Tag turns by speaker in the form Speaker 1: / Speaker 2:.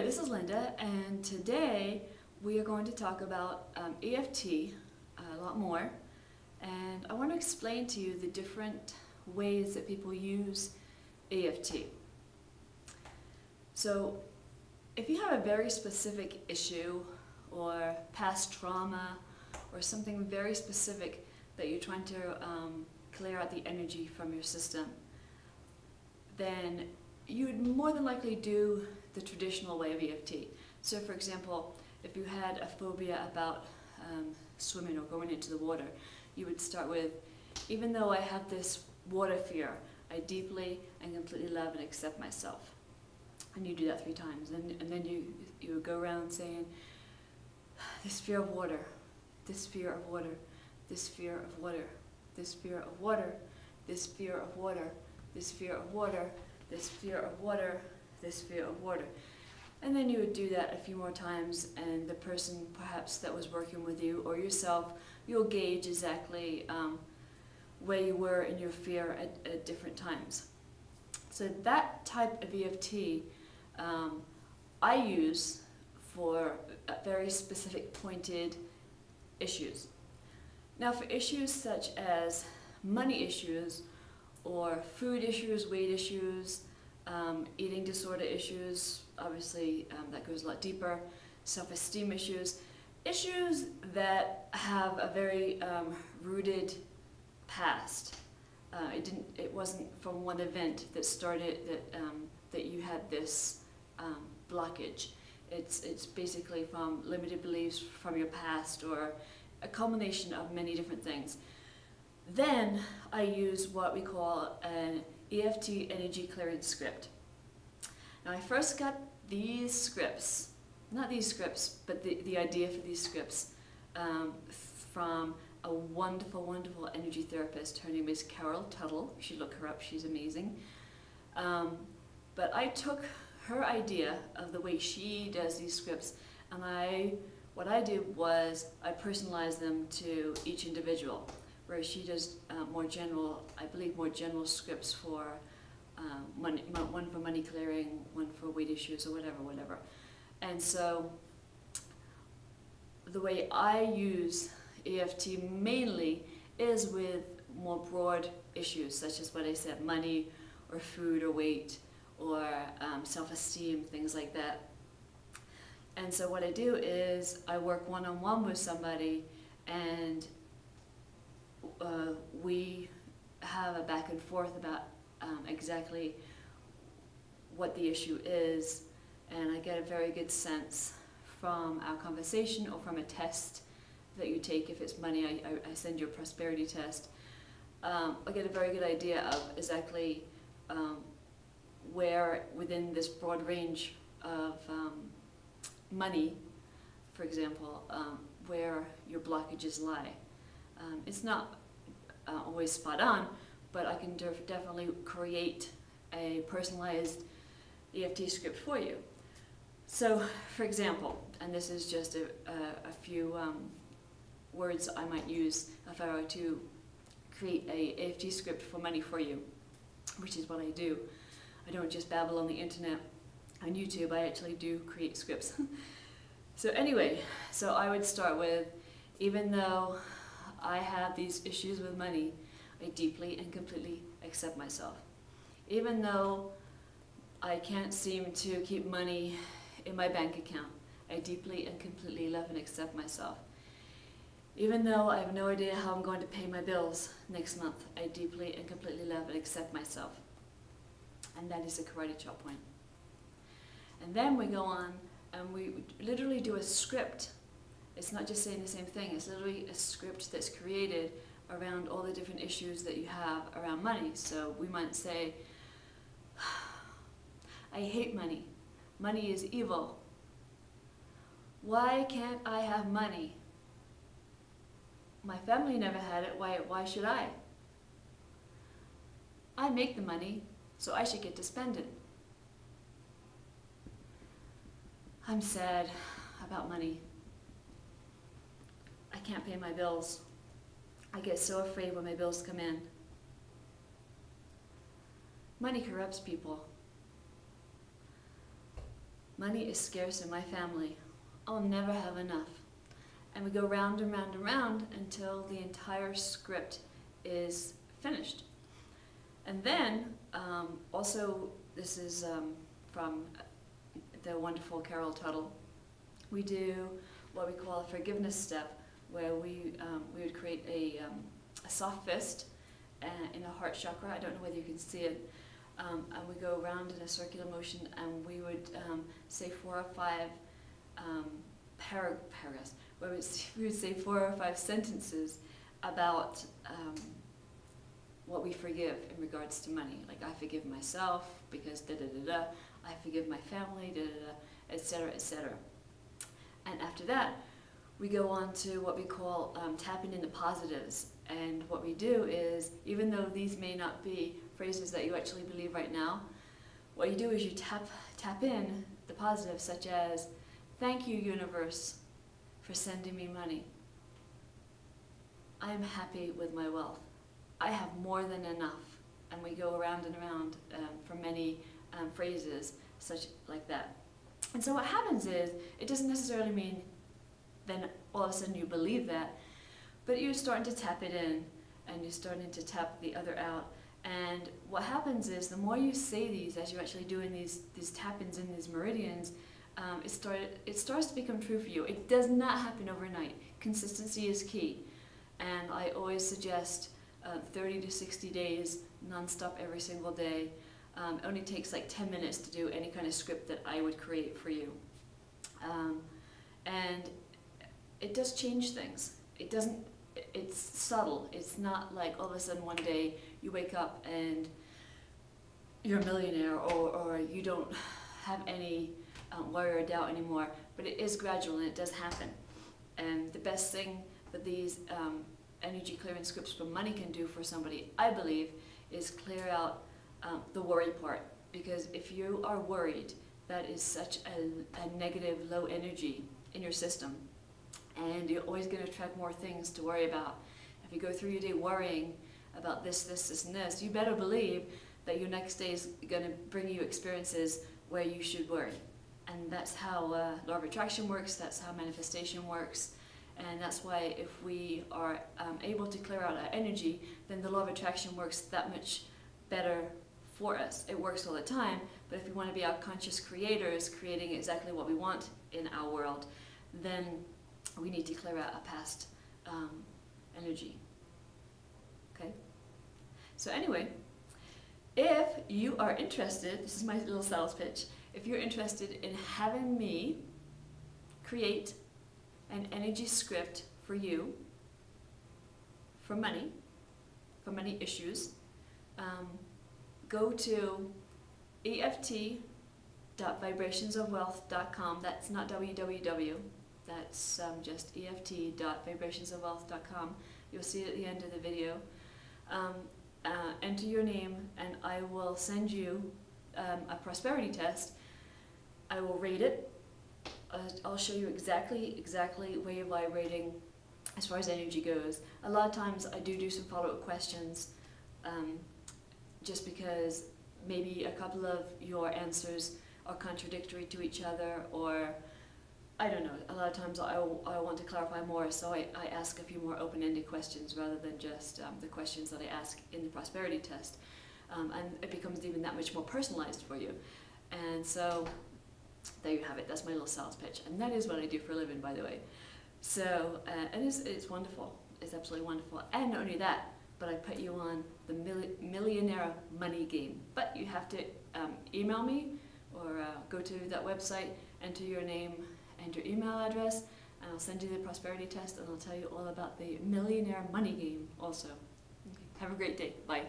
Speaker 1: there, this is Linda, and today we are going to talk about EFT a lot more, and I want to explain to you the different ways that people use EFT. So if you have a very specific issue or past trauma or something very specific that you're trying to clear out the energy from your system, then you would more than likely do the traditional way of EFT. So for example, if you had a phobia about swimming or going into the water, you would start with, even though I have this water fear, I deeply and completely love and accept myself. And you do that 3 times. And then you would go around saying, this fear of water, this fear of water, this fear of water, this fear of water, this fear of water, this fear of water, this fear of water, this fear of water. And then you would do that a few more times, and the person perhaps that was working with you or yourself, you'll gauge exactly where you were in your fear at different times. So that type of EFT I use for very specific pointed issues. Now for issues such as money issues or food issues, weight issues, eating disorder issues, obviously that goes a lot deeper, self-esteem issues, issues that have a very rooted past. It wasn't from one event that started that you had this blockage. It's basically from limited beliefs from your past or a culmination of many different things. Then I use what we call an EFT energy clearance script. Now I first got these scripts, not these scripts, but the idea for these scripts from a wonderful, wonderful energy therapist. Her name is Carol Tuttle. You should look her up, she's amazing. But I took her idea of the way she does these scripts, and what I did was I personalized them to each individual, where she does more general, I believe more general scripts for money, one for money clearing, one for weight issues or whatever. And so the way I use EFT mainly is with more broad issues such as what I said, money or food or weight or self-esteem, things like that. And so what I do is I work one-on-one with somebody, and we have a back and forth about exactly what the issue is, and I get a very good sense from our conversation or from a test that you take. If it's money, I send you a prosperity test. I get a very good idea of exactly where within this broad range of money, for example, where your blockages lie. It's not always spot on, but I can definitely create a personalized EFT script for you. So, for example, and this is just a few words I might use if I were to create a EFT script for money for you, which is what I do. I don't just babble on the internet, on YouTube, I actually do create scripts. So anyway, so I would start with, even though I have these issues with money, I deeply and completely accept myself. Even though I can't seem to keep money in my bank account, I deeply and completely love and accept myself. Even though I have no idea how I'm going to pay my bills next month, I deeply and completely love and accept myself. And that is a karate chop point. And then we go on and we literally do a script. It's not just saying the same thing, it's literally a script that's created around all the different issues that you have around money. So we might say, I hate money. Money is evil. Why can't I have money? My family never had it, why should I? I make the money, so I should get to spend it. I'm sad about money. I can't pay my bills. I get so afraid when my bills come in. Money corrupts people. money is scarce in my family. I'll never have enough. And we go round and round and round until the entire script is finished. And then, also, this is from the wonderful Carol Tuttle, we do what we call a forgiveness step, where we would create a soft fist in a heart chakra. I don't know whether you can see it. And we go around in a circular motion, and we would say 4 or 5 paragraphs, where we would say 4 or 5 sentences about what we forgive in regards to money. Like, I forgive myself because da-da-da-da, I forgive my family, da-da-da, etc., etc. And after that, we go on to what we call tapping into positives. And what we do is, even though these may not be phrases that you actually believe right now, what you do is you tap in the positives, such as, thank you, universe, for sending me money. I am happy with my wealth. I have more than enough. And we go around and around for many phrases such like that. And so what happens is, it doesn't necessarily mean then all of a sudden you believe that, but you're starting to tap it in, and you're starting to tap the other out. And what happens is, the more you say these, as you're actually doing these tap-ins in these meridians, it starts to become true for you. It does not happen overnight. Consistency is key. And I always suggest 30 to 60 days, non-stop every single day. It only takes like 10 minutes to do any kind of script that I would create for you. And it does change things. It's subtle. It's not like all of a sudden one day you wake up and you're a millionaire, or you don't have any worry or doubt anymore. But it is gradual, and it does happen. And the best thing that these energy clearing scripts for money can do for somebody, I believe, is clear out the worry part. Because if you are worried, that is such a negative, low energy in your system. And you're always going to attract more things to worry about. If you go through your day worrying about this, and this, you better believe that your next day is going to bring you experiences where you should worry. And that's how law of attraction works, that's how manifestation works. And that's why if we are able to clear out our energy, then the law of attraction works that much better for us. It works all the time, but if we want to be our conscious creators, creating exactly what we want in our world, then we need to clear out our past energy. Okay? So anyway, if you are interested, this is my little sales pitch, if you're interested in having me create an energy script for you, for money issues, go to EFT.vibrationsofwealth.com. That's not www. That's just EFT.vibrationsofwealth.com. You'll see it at the end of the video. Enter your name, and I will send you a prosperity test. I will rate it. I'll show you exactly where you're vibrating as far as energy goes. A lot of times I do some follow-up questions, just because maybe a couple of your answers are contradictory to each other, or I don't know, a lot of times I want to clarify more, so I ask a few more open-ended questions rather than just the questions that I ask in the prosperity test. And it becomes even that much more personalized for you. And so there you have it. That's my little sales pitch. And that is what I do for a living, by the way. So, and it's wonderful. It's absolutely wonderful. And not only that, but I put you on the millionaire money game. But you have to email me, or go to that website, enter your name and your email address, and I'll send you the prosperity test, and I'll tell you all about the millionaire money game also. Okay. Have a great day. Bye.